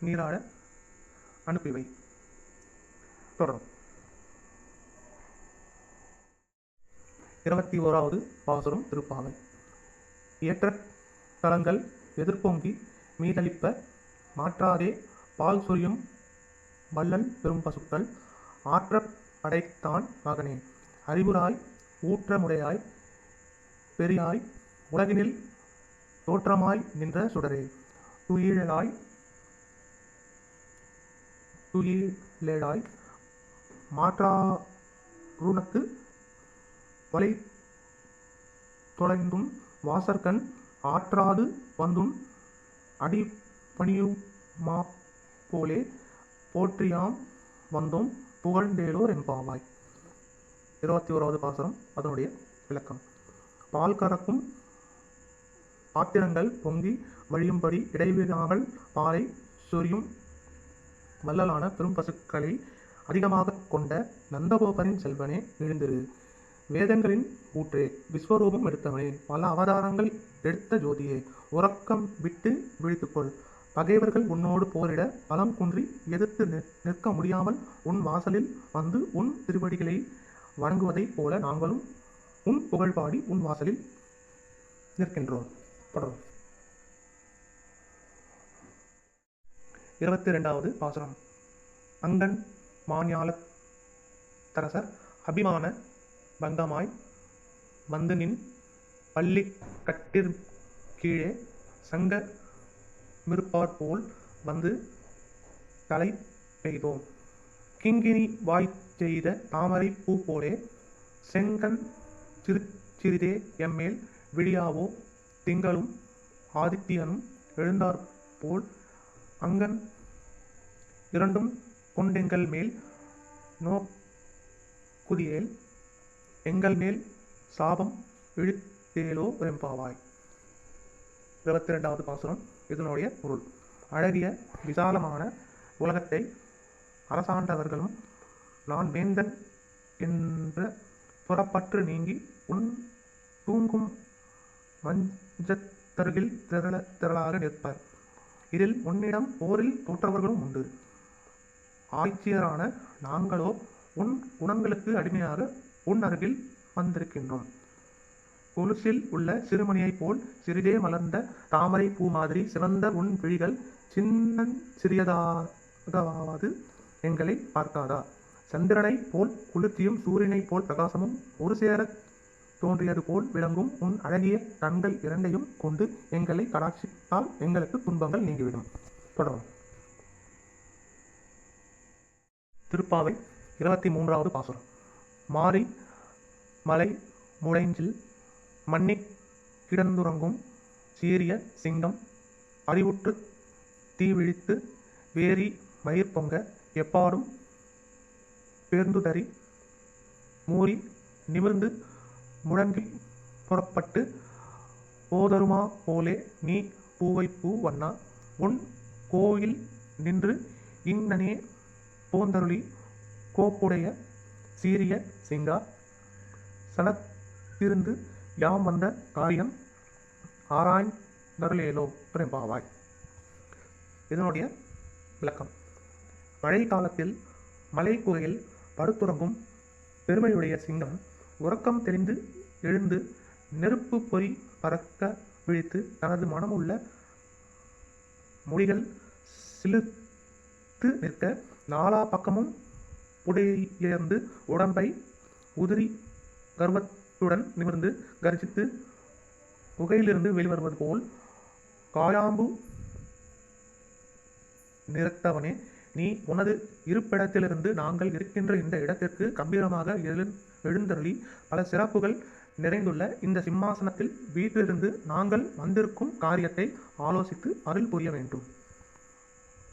நீராட அனுப்பிவை. தொடரும். 21வது பாசுரம். திருப்பாவை. ஏற்ற தலங்கள் எதிர்பொங்கி மீதளிப்ப மாற்றாதே பால் சொரியும் வள்ளல் பெரும் பசுக்கள், ஆற்ற படைத்தான் மகனே, அறிவுராய் ஊற்ற முறையாய் பெரியாய் உலகினில் தோற்றமாய் நின்ற சுடரே, துயிலேழாய் மாற்றாருனக்கு வலை தொலைந்தும் வாசற்கண் ஆற்றாது வந்தும் அடி பணியுமா போலே போற்றியாம் வந்தோம் புகழ்ந்தேலோ ரெம்பாவாய். 21வது பாசுரம். அதனுடைய விளக்கம். பால் கறக்கும் பாத்திரங்கள் பொங்கி வழியும்படி இடைவிடாமல் பாலை சொரியும் வள்ளலான பெரும் பசுக்களை அதிகமாக கொண்ட நந்தகோபரின் செல்வனே, எழுந்திரு. வேதங்களின் ஊற்றே, விஸ்வரூபம் எடுத்தவனே, பல அவதாரங்கள் எடுத்த ஜோதியே, உறக்கம் விட்டு விழித்துக்கொள். பகைவர்கள் உன்னோடு போரிட பலம் குன்றி எதிர்த்து நிற்க முடியாமல் உன் வாசலில் வந்து உன் திருவடிகளை வணங்குவதைப் போல நாங்களும் உன் புகழ் பாடி உன் வாசலில் நிற்கின்றோம். தொடரும். 22வது பாசுரம். அங்கன் மாஞால தரசர் அபிமான பங்கமாய் வந்து நின் பள்ளி கட்டிற் கீழே சங்க மிருப்பாற் போல் வந்து தலை பெய்தோம். கிங்கினி வாய் செய்த தாமரை பூ போலே செங்கண் சிறிதே எம்மேல் விழியாவோ, திங்களும் ஆதித்யனும் எழுந்தாற் போல் அங்கன் இரண்டும் கொண்டெங்கள் மேல் நோக்குதியேல், எங்கள் மேல் சாபம் மகிழ்ந்தேலோ வெம்பாவாய். 22வது பாசுரம். இதனுடைய பொருள்: அழகிய விசாலமான உலகத்தை அரசாண்டவர்களும் நான் வேந்தன் என்ற புறப்பற்று நீங்கி உன் தூங்கும் மஞ்சத்தருகில் திரளாக நிற்பர். இதில் உன்னிடம் போரில் தோற்றவர்களும் உண்டு. ஆய்ச்சியரான நாங்களோ உன் குணங்களுக்கு அடிமையாக உன் அருகில் வந்திருக்கின்றோம். கொலுசில் உள்ள சிறுமணியைப் போல் சிறிதே மலர்ந்த தாமரை பூ மாதிரி சிவந்த உன் விழிகள் சிறியதாகவாது எங்களை பார்க்காதா? சந்திரனை போல் குளிர்ச்சியும் சூரியனை போல் பிரகாசமும் ஒரு சேர தோன்றியது போல் விளங்கும் உன் அழகிய கண்கள் இரண்டையும் கொண்டு எங்களை கடாட்சித்தால் எங்களுக்கு துன்பங்கள் நீங்கிவிடும். தொடரும். திருப்பாவை 23வது பாசுரம். மாறி மலை முளைஞ்சில் மண்ணி கிடந்துறங்கும் சீரிய சிங்கம் அறிவுற்று தீவிழித்து வேரி மயிர் பொங்க எப்பாடும் பேர்ந்துதறி மூறி நிமிர்ந்து முழங்கி புறப்பட்டு போதருமா போலே நீ பூவை பூ வண்ணா உன் கோயில் நின்று இன்னனே போந்தருளி கோப்புடைய சீரிய சிங்கா சனத்திருந்து யாம் வந்த காரியம் ஆராய்ந்தருளேலோ பிரம்பாவாய். இதனுடைய விளக்கம்: மழை காலத்தில் மலை குகையில் படுத்துறங்கும் பெருமையுடைய சிங்கம் உறக்கம் தெளிந்து எழுந்து நெருப்பு பொறி பறக்க விழித்து தனது மனமுள்ள மொழிகள் சிலிர்த்து நிற்க நாலா பக்கமும் புடையர்ந்து உடம்பை உதிரி கர்வத்துடன் நிமிர்ந்து கர்ஜித்து குகையிலிருந்து வெளிவருவது போல் காயாம்பு நிறத்தவனே, நீ உனது இருப்பிடத்திலிருந்து நாங்கள் இருக்கின்ற இந்த இடத்திற்கு கம்பீரமாக எழுந்தருளி பல சிறப்புகள் நிறைந்துள்ள இந்த சிம்மாசனத்தில் வீட்டிலிருந்து நாங்கள் வந்திருக்கும் காரியத்தை ஆலோசித்து அருள் புரிய வேண்டும்.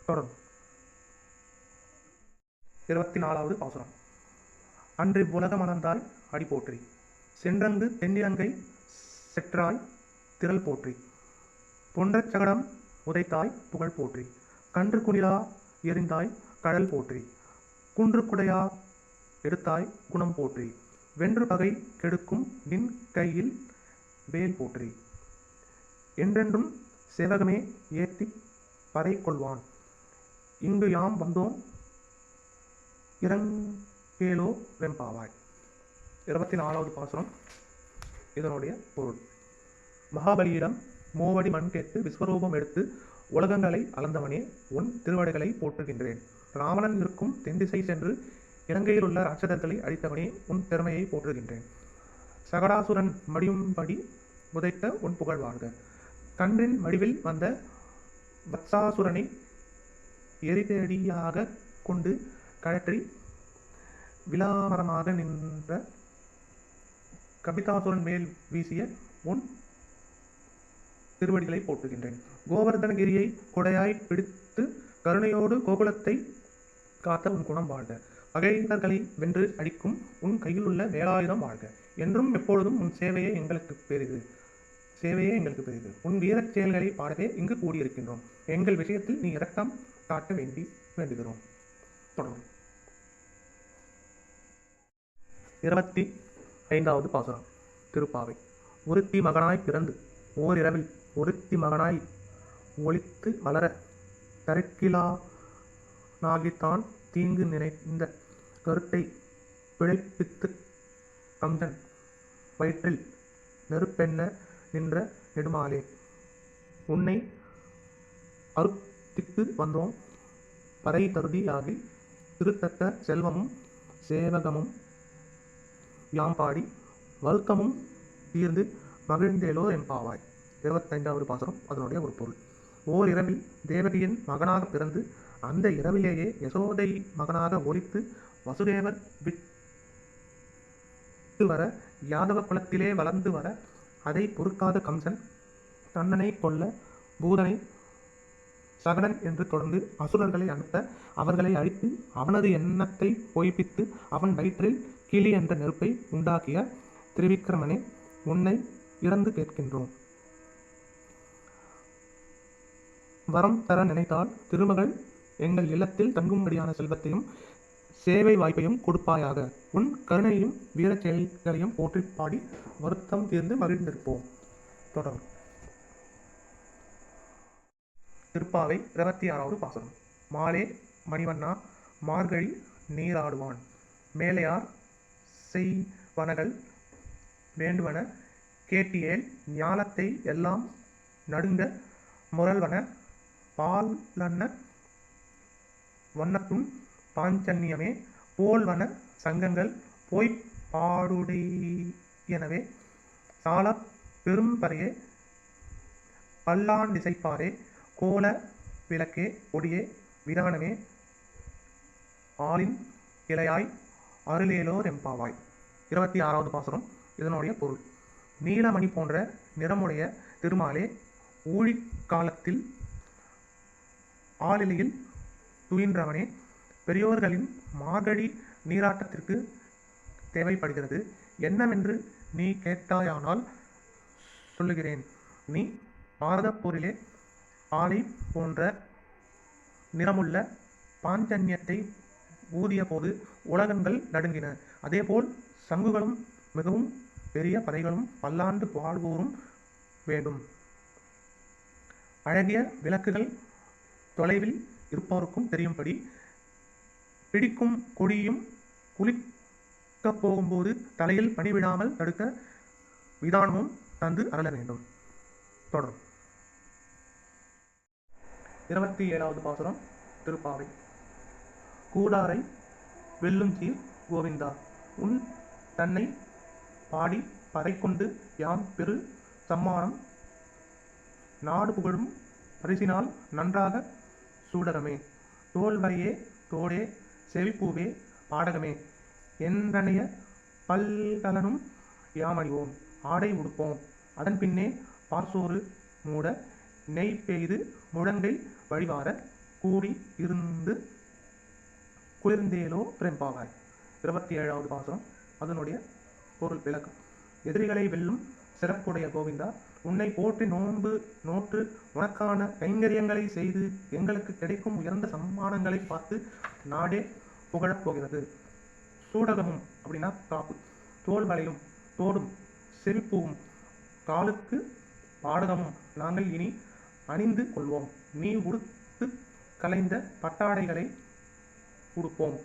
தொடரும். 24வது பாசுரம். அன்று உலகம் மலர்ந்தாய் அடி போற்றி, சென்றங்கு தென்னிலங்கை செற்றாய் திரள் போற்றி, பொன்றச் சகடம் உதைத்தாய் புகழ் போற்றி, கன்று குனிலா எறிந்தாய் கடல் போற்றி, குன்று குடையா எடுத்தாய் குணம் போற்றி, வென்று பகை கெடுக்கும் நின் கையில் வேல் போற்றி, என்றென்றும் சேவகமே ஏத்தி பறை கொள்வான், இங்கு யாம் வந்தோம் இறங்கேலோ வெம்பாவாய். 24வது பாசுரம். இதனுடைய பொருள்: மகாபலியிடம் மோவடி மண் கேட்டு விஸ்வரூபம் எடுத்து உலகங்களை அளந்தவனே, உன் திருவடைகளை போற்றுகின்றேன். ராவணன் இருக்கும் தென்திசை சென்று இலங்கையில் உள்ள ராட்சதர்களை அழித்தவனே, உன் பெருமையை போற்றுகின்றேன். சகடாசுரன் மடியும்படி உதைத்த உன் புகழ் வாழ்க. கன்றின் வடிவில் வந்த வத்சாசுரனை எரிதடியாக கொண்டு கழற்றி விலாமரமாக நின்ற கபிதாசுரன் மேல் வீசிய உன் திருவடிகளை போற்றுகின்றேன். கோவர்தனகிரியை கொடையாய் பிடித்து கருணையோடு கோகுலத்தை காத்த உன் குணம் வாழ்க. பகைவர்களை வென்று அடிக்கும் உன் கையில் உள்ள வேலாயுதம் வாழ்க. என்றும் எப்பொழுதும் உன் சேவையே எங்களுக்கு பெரிது. உன் வீரச் செயல்களை பாடவே இங்கு கூடியிருக்கின்றோம். எங்கள் விஷயத்தில் நீ இரக்கம் காட்ட வேண்டுகிறோம். தொடரும். 25வது பாசுரம். திருப்பாவை. ஒருத்தி மகனாய் பிறந்து ஓரிரவில் ஒருத்தி மகனாய் ஒளித்து வளர தருக்கிலானாகித்தான் தீங்கு நினைந்த கருத்தை பிழைப்பித்து கம்சன் வயிற்றில் நெருப்பெண்ண நின்ற நெடுமாலே, உன்னை அருத்தித்து வந்தோம் பறை தருதியாகி திருத்தக்க செல்வமும் சேவகமும் யாம் பாடி வருத்தமும் தீர்ந்து மகிழ்ந்தேலோ எம்பாவாய். 25வது பாசுரம். அதனுடைய ஒரு பொருள்: ஓர் இரவில் தேவகியின் மகனாக பிறந்து அந்த இரவிலேயே யசோதை மகனாக ஒலித்து வசுதேவர் விட்டு வர யாதவ குலத்திலே வளர்ந்து வர அதை பொறுக்காத கம்சன் கண்ணனை கொல்ல பூதனை சகடன் என்று தொடர்ந்து அசுரர்களை அனுப்ப அவர்களை அழித்து அவனது எண்ணத்தை பொய்ப்பித்து அவன் வயிற்றில் கிளி என்ற நெருப்பை உண்டாக்கிய திரிவிக்ரமனே, உன்னை இறந்து கேட்கின்றோம். வரம் தர நினைத்தால் திருமகள் எங்கள் இல்லத்தில் தங்கும்படியான செல்வத்தையும் சேவை வாய்ப்பையும் கொடுப்பாயாக. உன் கருணையும் வீரச் செயல்களையும் போற்றி பாடி வருத்தம் தீர்ந்து மகிழ்ந்திருப்போம். தொடரும். திருப்பாவை 26வது பாசுரம். மாலே மணிவண்ணா மார்கழி நீராடுவான் மேலையார் செய்வனகள் வேண்டுவன கேட்டியேல் ஞாலத்தை எல்லாம் நடுங்க முரல்வன பாலன்ன வண்ணத்தும் பாஞ்சன்யமே போல்வன சங்கங்கள் போய்ப் பாடுடையனவே சாலப் பெரும்பறையே பல்லாண்டிசைப்பாரே கோல விளக்கே ஒடியே விதானமே ஆளின் இலையாய் அருளேலோர் எம்பாவாய். 26வது பாசுரம். இதனுடைய பொருள். நீலமணி போன்ற நிறமுடைய திருமாலே ஊழிக்காலத்தில் ஆளிலையில் துயின்றவனே, பெரியோர்களின் மார்கழி நீராட்டத்திற்கு தேவைப்படுகிறது. என்னவென்று நீ கேட்டாயானால் சொல்லுகிறேன். நீ பாரதப்போரிலே ஆலை போன்ற நிறமுள்ள பாஞ்சன்யத்தை ஊதிய போது உலகங்கள் நடுங்கின. அதேபோல் சங்குகளும் மிகவும் பெரிய படைகளும் பல்லாண்டு வாழ்வோரும் வேண்டும். அழகிய விளக்குகள் தொலைவில் இருப்பவருக்கும் தெரியும்படி பிடிக்கும் கொடியும் குளிக்கப் போகும்போது தலையில் பணிவிடாமல் தடுக்க விதானமும் தந்து அருள வேண்டும். தொடரும். 27வது பாசுரம். திருப்பாவை. கூடாரை வெல்லுஞ்சீர் கோவிந்தா உன் தன்னை பாடி பறை கொண்டு யாம் பெரு சம்மானம் நாடு புகழும் பரிசினால் நன்றாக சூடகமே தோல்வரையே தோடே செவிப்பூவே பாடகமே என்றனைய பல்கலனும் யாமணிவோம் ஆடை உடுப்போம் அதன் பின்னே பார்சோறு மூட நெய் பெய்து முழங்கை வழிவார கூடி இருந்து குளிர்ந்தேலோ பிரம்பாவாய். 27வது பாசுரம். அதனுடைய பொருள் விளக்கம். எதிரிகளை வெல்லும் சிறப்புடைய கோவிந்தா, உன்னை போற்றி நோன்பு நோற்று உனக்கான கைங்கரியங்களை செய்து எங்களுக்கு கிடைக்கும் உயர்ந்த சம்மானங்களை பார்த்து நாடே புகழப் போகிறது. சூடகமும் அப்படின்னா காப்பு, தோல் வளையும் தோடும் செவிப்பூவும் காலுக்கு பாடகமும் நாங்கள் இனி அணிந்து கொள்வோம். நீ உடுத்து கலைந்த பட்டாடைகளை உடுப்போம்.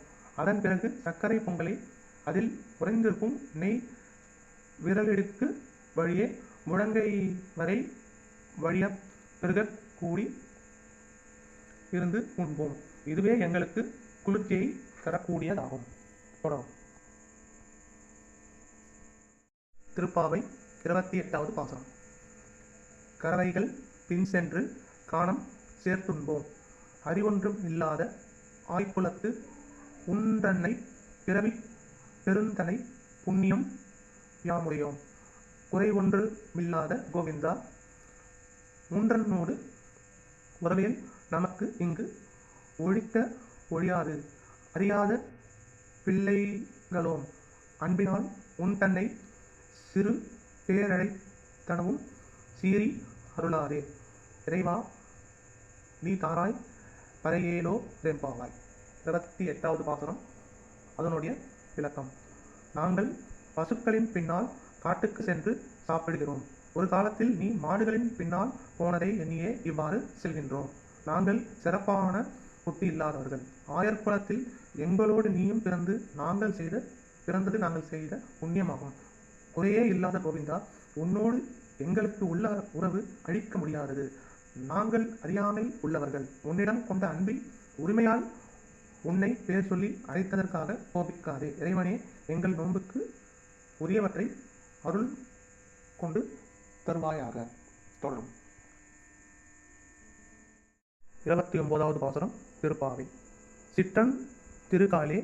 அதன் பிறகு சர்க்கரை பொங்கலை அதில் உறைந்திருக்கும் நெய் விரலிடுக்கு வழியே முழங்கை வரை வழிய பெருக கூடி இருந்து உண்போம். இதுவே எங்களுக்கு குளிர்ச்சியை தரக்கூடியதாகும். தொடரும். திருப்பாவை 28வது பாசுரம். கறவைகள் பின் சென்று காணம் சேர்த்துண்போம் அறிவொன்றும் இல்லாத ஆய்குலத்து உன்றன்னை பிறவி பெருந்தனை புண்ணியம் யாமுடையோம் குறைவொன்றுமில்லாத கோவிந்தா, உன்றனோடு உறவியல் நமக்கு இங்கு ஒழிக்க ஒழியாது. அறியாத பிள்ளைகளோம் அன்பினால் உன் தன்னை சிறு பேரழைத்தனவும் சீறி அருளாதே. இறைவா, நீ தாராய் பறையேலோ ரெம்பாவாய். 28வது பாசுரம். அதனுடைய விளக்கம். நாங்கள் பசுக்களின் பின்னால் காட்டுக்கு சென்று சாப்பிடுகிறோம். ஒரு காலத்தில் நீ மாடுகளின் பின்னால் போனதை எண்ணியே இவ்வாறு செல்கின்றோம். நாங்கள் சிறப்பான புத்தி இல்லாதவர்கள். ஆயர்குலத்தில் எங்களோடு நீயும் பிறந்தது நாங்கள் செய்த புண்ணியமாகும். குறையே இல்லாத கோவிந்தா, உன்னோடு எங்களுக்கு உள்ள உறவு அழிக்க முடியாதது. நாங்கள் அறியாமல் உள்ளவர்கள். உன்னிடம் கொண்ட அன்பில் உரிமையால் உன்னை பேர் சொல்லி அழைத்ததற்காக கோபிக்காதே. இறைவனே, எங்கள் நோன்புக்கு உரியவற்றை அருள் கொண்டு தருவாயாக. தொடரும். 29வது பாசுரம். திருப்பாவை. சிற்றன் திருக்காலே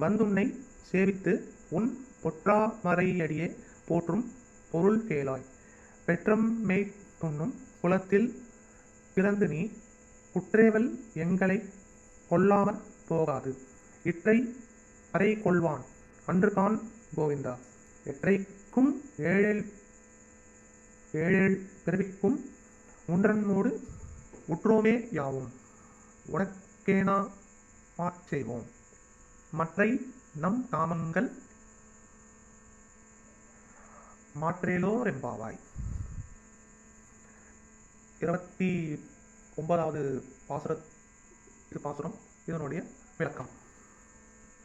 வந்துன்னை சேவித்து உன் பொற்றாமரையடியே போற்றும் பொருள் கேளாய். பெற்றம்மை துண்ணும் குலத்தில் பிறந்து நீ குற்றேவல் எங்களை கொல்லாமற் போகாது. இற்றை அறை கொள்வான் அன்றுகான் கோவிந்தா. எற்றைக்கும் ஏழை ஏழேழு பிறவிக்கும் ஒன்றனோடு உற்றோமே யாவோம் உனக்கேனா செய்வோம் மற்றை நம் நாமங்கள் மாற்றேலோரெம்பாவாய். 29வது பாசுரம். இதனுடைய விளக்கம்.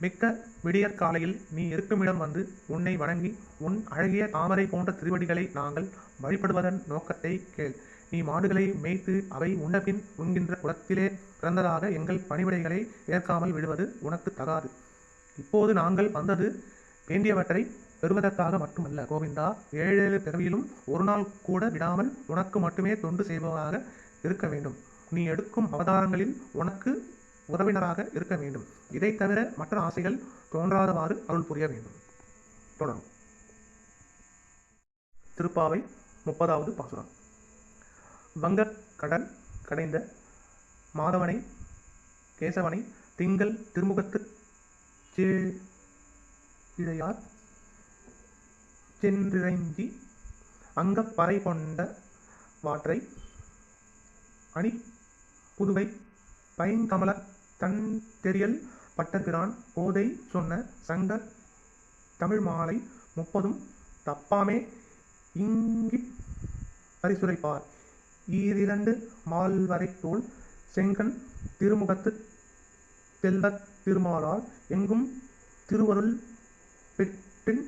மிக்க விடியற் காலையில் நீ இருக்குமிடம் வந்து உன்னை வணங்கி உன் அழகிய தாமரை போன்ற திருவடிகளை நாங்கள் வழிபடுவதன் நோக்கத்தை கேள். நீ மாடுகளை மேய்த்து அவை உண்டபின் உண்கின்ற குளத்திலே பிறந்ததாக எங்கள் பணிவிடைகளை ஏற்காமல் விடுவது உனக்கு தகாது. இப்போது நாங்கள் வந்தது வேண்டியவற்றை பெறுவதற்காக மட்டுமல்ல கோவிந்தா. ஏழேழு பிறவியிலும் ஒரு நாள் கூட விடாமல் உனக்கு மட்டுமே தொண்டு செய்பவராக இருக்க வேண்டும். நீ எடுக்கும் அவதாரங்களில் உனக்கு உறவினராக இருக்க வேண்டும். இதை தவிர மற்ற ஆசைகள் தோன்றாதவாறு அருள் புரிய வேண்டும். தொடரும். திருப்பாவை 30வது பாசுரம். வங்கக் கடல் கடைந்த மாதவனை கேசவனை திங்கள் திருமுகத்து இழையார் சென்றிறைஞ்சி அங்கப்பறை கொண்ட வாற்றை அணி புதுவை பைங்கமல தன் தெரியல் பட்டபிரான் போதை சொன்ன சங்க தமிழ் மாலை 30 தப்பாமே இங்கி பரிசுரைப்பார். ஈரிரண்டு மால்வரை தோல் செங்கன் திருமுகத்து செல்வத் திருமாலால் எங்கும் திருவருள் பெற்றின்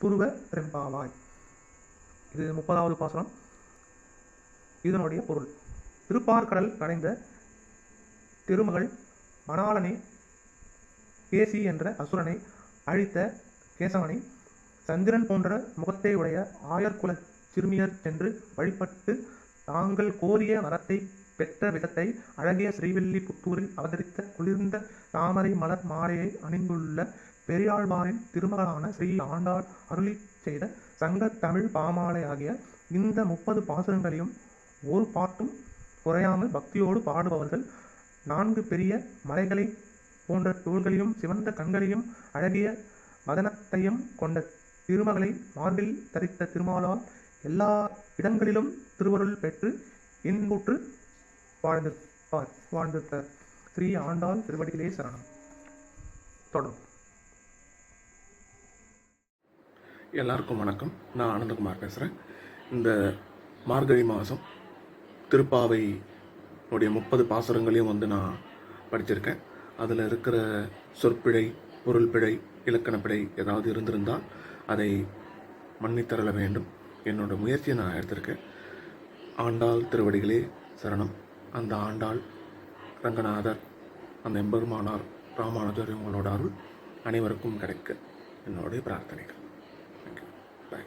புருவ ரெம்பாவாய். இது 30வது பாசுரம். இதனுடைய பொருள். திருப்பார்கடல் கடைந்த திருமகள் மணாளனை கேசி என்ற அசுரனை அழித்த கேசவனை சந்திரன் போன்ற முகத்தை உடைய ஆயர்குல சிறுமியர் சென்று வழிபட்டு தாங்கள் கோரிய வரத்தை பெற்ற விதத்தை அழகிய ஸ்ரீவில்லிபுத்தூரில் அவதரித்த குளிர்ந்த தாமரை மலர் மாலையை அணிந்துள்ள பெரியாழ்வாரின் திருமகளான ஸ்ரீ ஆண்டாள் அருளி செய்த சங்க தமிழ் பாமாலை ஆகிய இந்த 30 பாசுரங்களையும் ஒரு பாட்டும் குறையாமல் பக்தியோடு பாடுபவர்கள் 4 பெரிய மலைகளை போன்ற தோள்களையும் சிவந்த கண்களையும் அழகிய வதனத்தையும் கொண்ட திருமகளை மார்பில் தரித்த திருமாலால் எல்லா இடங்களிலும் திருவருள் பெற்று இன்புற்று வாழ்ந்திருப்பார். ஸ்ரீ ஆண்டாள் திருவடிகளே சரணம். தொடரும். எல்லாருக்கும் வணக்கம். நான் ஆனந்தகுமார் பேசுகிறேன். இந்த மார்கழி மாதம் திருப்பாவை உடைய 30 பாசுரங்களையும் நான் படிச்சிருக்கேன். அதில் இருக்கிற சொற்பிழை, பொருள் பிழை, இலக்கணப்பிழை ஏதாவது இருந்திருந்தால் அதை மன்னித்தரல வேண்டும். என்னோட முயற்சியை நான் எடுத்திருக்கேன். ஆண்டாள் திருவடிகளே சரணம். அந்த ஆண்டாள், ரங்கநாதர், அந்த எம்பெருமானார், ராமானுஜர் இவங்களோட அருள் அனைவருக்கும் கிடைக்க என்னுடைய பிரார்த்தனைகள். Bye.